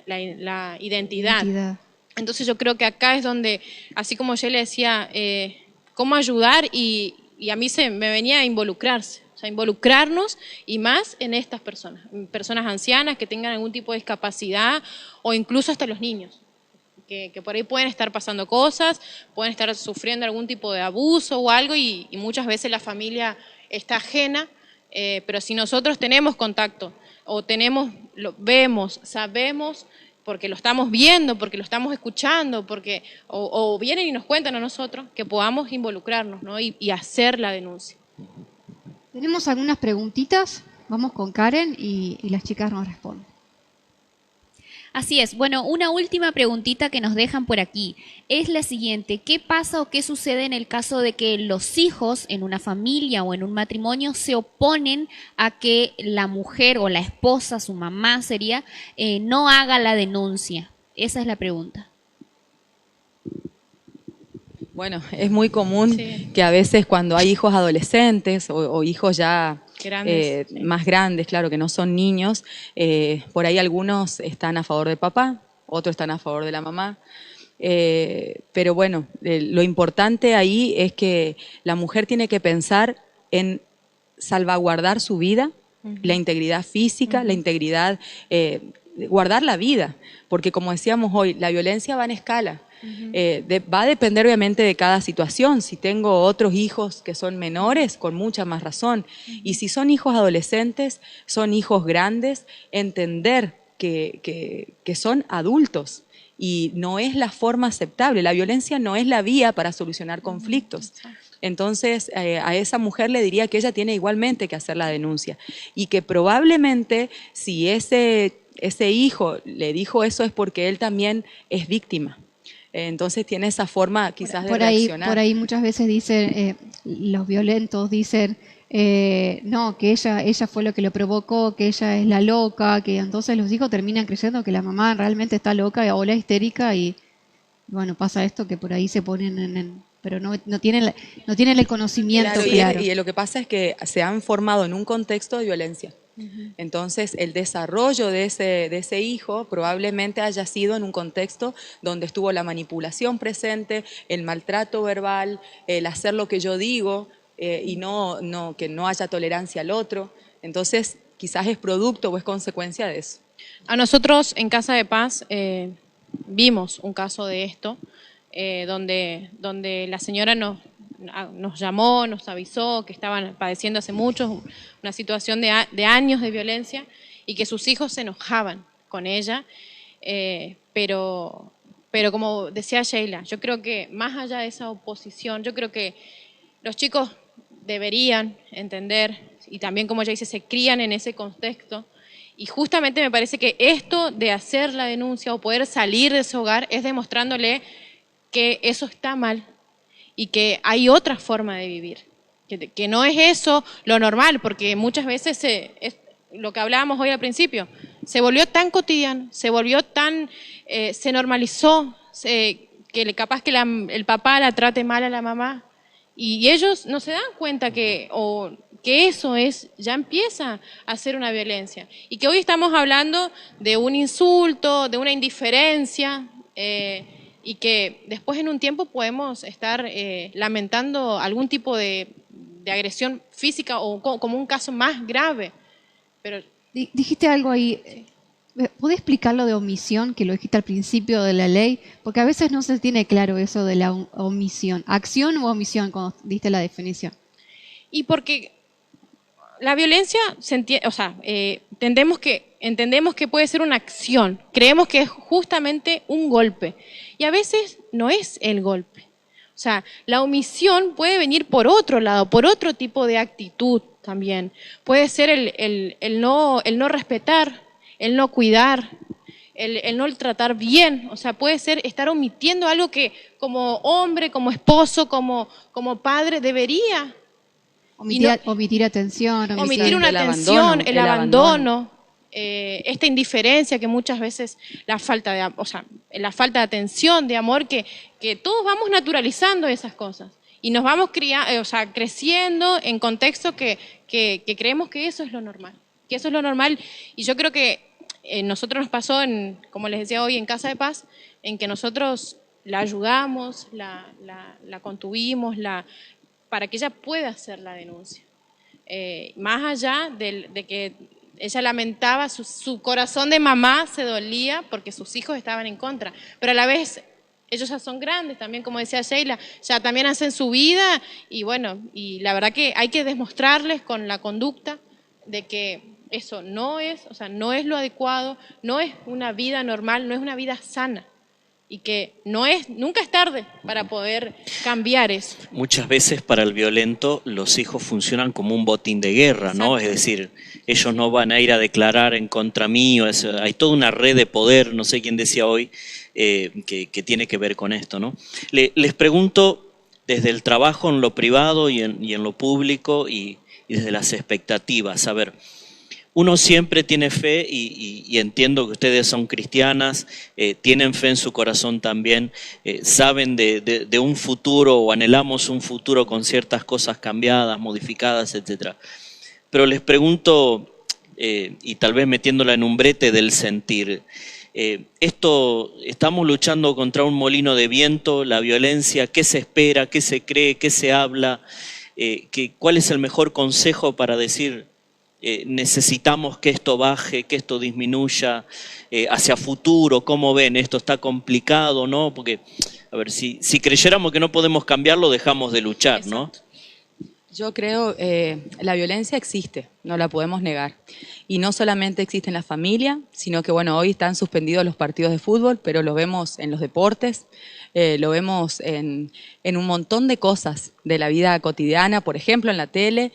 D: la identidad. Entonces yo creo que acá es donde, así como yo le decía, cómo ayudar y y a mí me venía a involucrarse, o sea, involucrarnos y más en estas personas ancianas que tengan algún tipo de discapacidad o incluso hasta los niños. Que por ahí pueden estar pasando cosas, pueden estar sufriendo algún tipo de abuso o algo y muchas veces la familia está ajena, pero si nosotros tenemos contacto o lo vemos, sabemos, porque lo estamos viendo, porque lo estamos escuchando, o vienen y nos cuentan a nosotros, que podamos involucrarnos, ¿no? y hacer la denuncia.
B: Tenemos algunas preguntitas, vamos con Karen y las chicas nos responden.
C: Así es. Bueno, una última preguntita que nos dejan por aquí es la siguiente. ¿Qué pasa o qué sucede en el caso de que los hijos en una familia o en un matrimonio se oponen a que la mujer o la esposa, su mamá sería, no haga la denuncia? Esa es la pregunta.
E: Bueno, es muy común que a veces cuando hay hijos adolescentes o hijos ya más grandes, claro, que no son niños, por ahí algunos están a favor del papá, otros están a favor de la mamá. Pero bueno, lo importante ahí es que la mujer tiene que pensar en salvaguardar su vida, la integridad física, la integridad, guardar la vida, porque como decíamos hoy, la violencia va en escala. Va a depender obviamente de cada situación. Si tengo otros hijos que son menores, con mucha más razón. Y si son hijos adolescentes, son hijos grandes, entender que son adultos. Y no es la forma aceptable. La violencia no es la vía para solucionar conflictos. Entonces, a esa mujer le diría que ella tiene igualmente que hacer la denuncia. Y que probablemente si ese hijo le dijo eso es porque él también es víctima. Entonces tiene esa forma quizás de reaccionar.
B: Por ahí muchas veces dicen, los violentos dicen, no, que ella fue lo que lo provocó, que ella es la loca, que entonces los hijos terminan creyendo que la mamá realmente está loca o la histérica y bueno, pasa esto que por ahí se ponen pero no tienen el conocimiento claro.
E: Y lo que pasa es que se han formado en un contexto de violencia. Entonces, el desarrollo de ese hijo probablemente haya sido en un contexto donde estuvo la manipulación presente, el maltrato verbal, el hacer lo que yo digo y que no haya tolerancia al otro. Entonces, quizás es producto o es consecuencia de eso.
D: A nosotros en Casa de Paz vimos un caso de esto, donde la señora nos llamó, nos avisó que estaban padeciendo hace mucho una situación de años de violencia y que sus hijos se enojaban con ella, pero como decía Sheila, yo creo que más allá de esa oposición, yo creo que los chicos deberían entender, y también como ella dice, se crían en ese contexto, y justamente me parece que esto de hacer la denuncia o poder salir de ese hogar es demostrándole que eso está mal, y que hay otra forma de vivir, que no es eso lo normal, porque muchas veces es lo que hablábamos hoy al principio, se volvió tan cotidiano, se volvió tan, se normalizó, que capaz que el papá la trate mal a la mamá, y ellos no se dan cuenta que eso ya empieza a ser una violencia, y que hoy estamos hablando de un insulto, de una indiferencia, y que después en un tiempo podemos estar lamentando algún tipo de agresión física o como un caso más grave. Pero
B: dijiste algo ahí, ¿podés explicar lo de omisión, que lo dijiste al principio de la ley? Porque a veces no se tiene claro eso de la omisión, acción o omisión cuando diste la definición.
D: Y porque la violencia, entendemos que puede ser una acción, creemos que es justamente un golpe, y a veces no es el golpe. O sea, la omisión puede venir por otro lado, por otro tipo de actitud también. Puede ser el no respetar, el no cuidar, el no tratar bien. O sea, puede ser estar omitiendo algo que como hombre, como esposo, como padre debería.
B: Omitir atención.
D: Omitir una atención, el abandono. Esta indiferencia que muchas veces la falta de atención, de amor, que todos vamos naturalizando esas cosas y nos vamos creciendo en contextos que creemos que eso es lo normal, y yo creo que nosotros nos pasó, como les decía hoy, en Casa de Paz, en que nosotros la ayudamos, la contuvimos, para que ella pueda hacer la denuncia. Más allá de que ella lamentaba, su corazón de mamá se dolía porque sus hijos estaban en contra, pero a la vez ellos ya son grandes también, como decía Sheila, ya también hacen su vida y bueno, y la verdad que hay que demostrarles con la conducta de que eso no es, o sea, no es lo adecuado, no es una vida normal, no es una vida sana. Y que nunca es tarde para poder cambiar eso.
A: Muchas veces para el violento los hijos funcionan como un botín de guerra, ¿no? Es decir, ellos no van a ir a declarar en contra mío, hay toda una red de poder, no sé quién decía hoy, que tiene que ver con esto, ¿no? Les pregunto, desde el trabajo en lo privado y en lo público y desde las expectativas, a ver, uno siempre tiene fe y entiendo que ustedes son cristianas, tienen fe en su corazón también, saben de un futuro o anhelamos un futuro con ciertas cosas cambiadas, modificadas, etc. Pero les pregunto, y tal vez metiéndola en un brete del sentir, estamos luchando contra un molino de viento, la violencia, ¿qué se espera, qué se cree, qué se habla? ¿Cuál es el mejor consejo para decir... necesitamos que esto baje, que esto disminuya hacia futuro? ¿Cómo ven? Esto está complicado, ¿no? Porque, a ver, si creyéramos que no podemos cambiarlo, dejamos de luchar, ¿no?
E: Yo creo la violencia existe, no la podemos negar. Y no solamente existe en la familia, sino que bueno, hoy están suspendidos los partidos de fútbol, pero lo vemos en los deportes, lo vemos en un montón de cosas de la vida cotidiana, por ejemplo en la tele,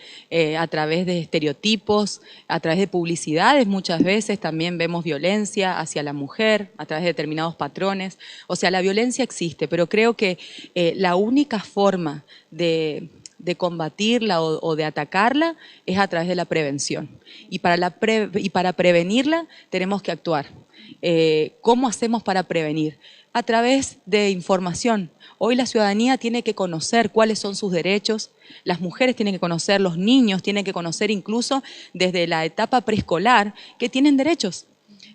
E: a través de estereotipos, a través de publicidades muchas veces también vemos violencia hacia la mujer, a través de determinados patrones. O sea, la violencia existe, pero creo que la única forma de combatirla o de atacarla es a través de la prevención. Y para prevenirla tenemos que actuar. ¿Cómo hacemos para prevenir? A través de información. Hoy la ciudadanía tiene que conocer cuáles son sus derechos, las mujeres tienen que conocer, los niños tienen que conocer incluso desde la etapa preescolar que tienen derechos.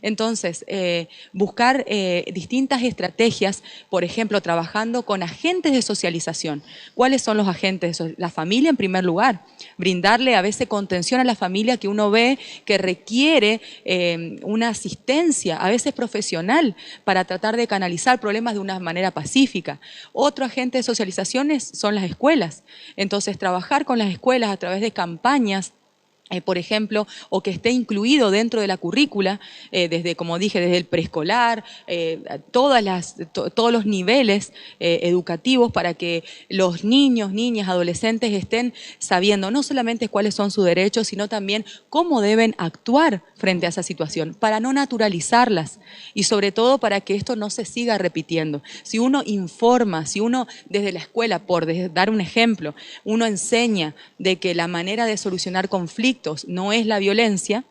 E: Entonces, buscar distintas estrategias, por ejemplo, trabajando con agentes de socialización. ¿Cuáles son los agentes? La familia en primer lugar, brindarle a veces contención a la familia que uno ve que requiere una asistencia, a veces profesional, para tratar de canalizar problemas de una manera pacífica. Otro agente de socialización son las escuelas. Entonces, trabajar con las escuelas a través de campañas, por ejemplo, o que esté incluido dentro de la currícula, desde, como dije, desde el preescolar, todos los niveles educativos para que los niños, niñas, adolescentes estén sabiendo no solamente cuáles son sus derechos, sino también cómo deben actuar frente a esa situación, para no naturalizarlas y sobre todo para que esto no se siga repitiendo. Si uno informa, si uno desde la escuela, por dar un ejemplo, uno enseña de que la manera de solucionar conflictos no es la violencia,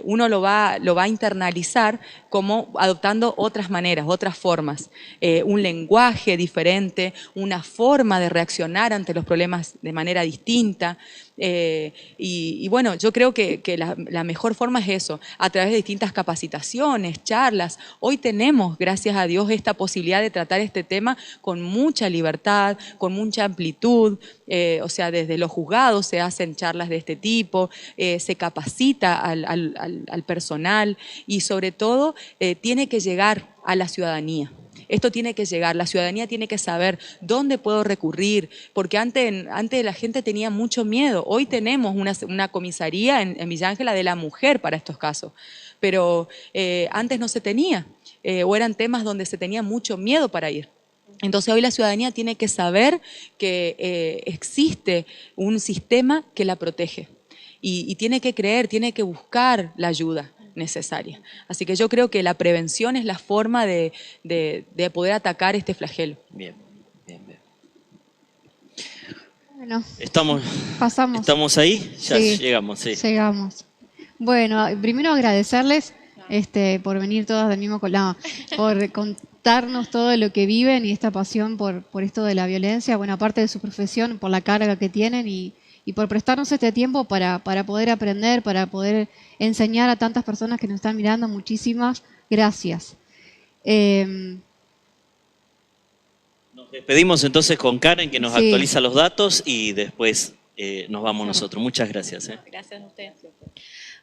E: uno lo va a internalizar como adoptando otras maneras, otras formas, un lenguaje diferente, una forma de reaccionar ante los problemas de manera distinta. Y bueno, yo creo que la mejor forma es eso, a través de distintas capacitaciones, charlas. Hoy tenemos, gracias a Dios, esta posibilidad de tratar este tema con mucha libertad, con mucha amplitud. O sea, desde los juzgados se hacen charlas de este tipo, se capacita al personal y sobre todo tiene que llegar a la ciudadanía. Esto tiene que llegar, la ciudadanía tiene que saber dónde puedo recurrir, porque antes la gente tenía mucho miedo. Hoy tenemos una comisaría en Villa Ángela de la mujer para estos casos, pero antes no se tenía, o eran temas donde se tenía mucho miedo para ir. Entonces hoy la ciudadanía tiene que saber que existe un sistema que la protege y tiene que creer, tiene que buscar la ayuda necesaria. Así que yo creo que la prevención es la forma de poder atacar este flagelo.
A: Bien, bien, bien.
B: Bueno,
A: pasamos. ¿Estamos ahí? Ya
B: sí,
A: llegamos, sí.
B: Llegamos. Bueno, primero agradecerles por venir todas del mismo colado, por contarnos todo lo que viven y esta pasión por esto de la violencia, bueno, aparte de su profesión, por la carga que tienen y por prestarnos este tiempo para poder aprender, para poder enseñar a tantas personas que nos están mirando. Muchísimas gracias.
A: Nos despedimos entonces con Karen, que nos
B: Sí.
A: actualiza los datos, y después nos vamos nosotros. Muchas gracias.
D: Gracias a ustedes.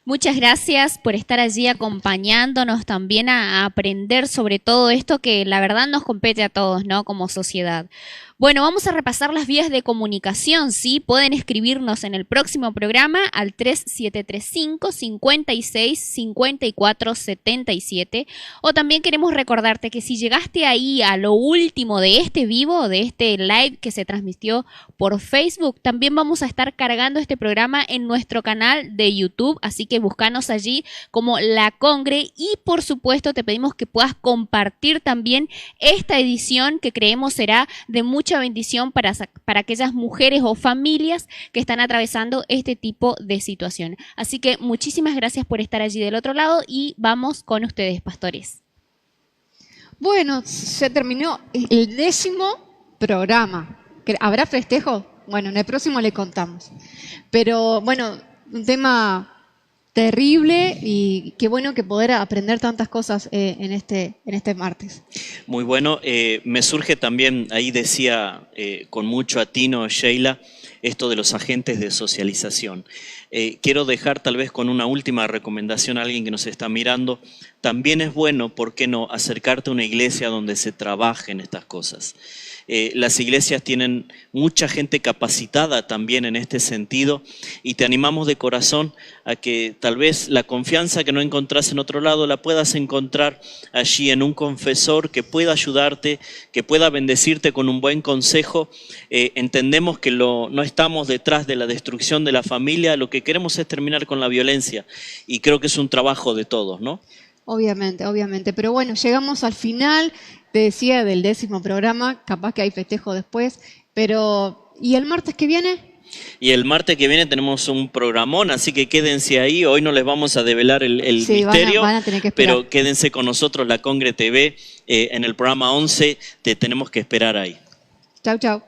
C: Muchas gracias por estar allí acompañándonos también a aprender sobre todo esto que la verdad nos compete a todos, ¿no? Como sociedad. Bueno, vamos a repasar las vías de comunicación, ¿sí? Pueden escribirnos en el próximo programa al 3735 56 54 77, o también queremos recordarte que si llegaste ahí a lo último de este vivo, de este live que se transmitió por Facebook, también vamos a estar cargando este programa en nuestro canal de YouTube, así que búscanos allí como La Congre, y por supuesto te pedimos que puedas compartir también esta edición que creemos será de mucha bendición para aquellas mujeres o familias que están atravesando este tipo de situación. Así que muchísimas gracias por estar allí del otro lado y vamos con ustedes, pastores.
B: Bueno, se terminó el 10º programa. ¿Habrá festejo? Bueno, en el próximo le contamos. Pero bueno, un tema terrible y qué bueno que poder aprender tantas cosas en este martes.
A: Muy bueno. Me surge también, ahí decía con mucho atino Sheila, esto de los agentes de socialización. Quiero dejar tal vez con una última recomendación a alguien que nos está mirando. También es bueno, ¿por qué no?, acercarte a una iglesia donde se trabajen estas cosas. Las iglesias tienen mucha gente capacitada también en este sentido, y te animamos de corazón a que tal vez la confianza que no encontrás en otro lado la puedas encontrar allí en un confesor que pueda ayudarte, que pueda bendecirte con un buen consejo. Entendemos que no estamos detrás de la destrucción de la familia, lo que queremos es terminar con la violencia, y creo que es un trabajo de todos, ¿no?
B: Obviamente, obviamente. Pero bueno, llegamos al final, te decía, del 10º programa. Capaz que hay festejo después. Pero, ¿y el martes que viene?
A: Y el martes que viene tenemos un programón, así que quédense ahí. Hoy no les vamos a develar el misterio,
B: van a tener que esperar.
A: pero quédense con nosotros, La Congre TV, en el programa 11. Te tenemos que esperar ahí.
B: Chau, chau.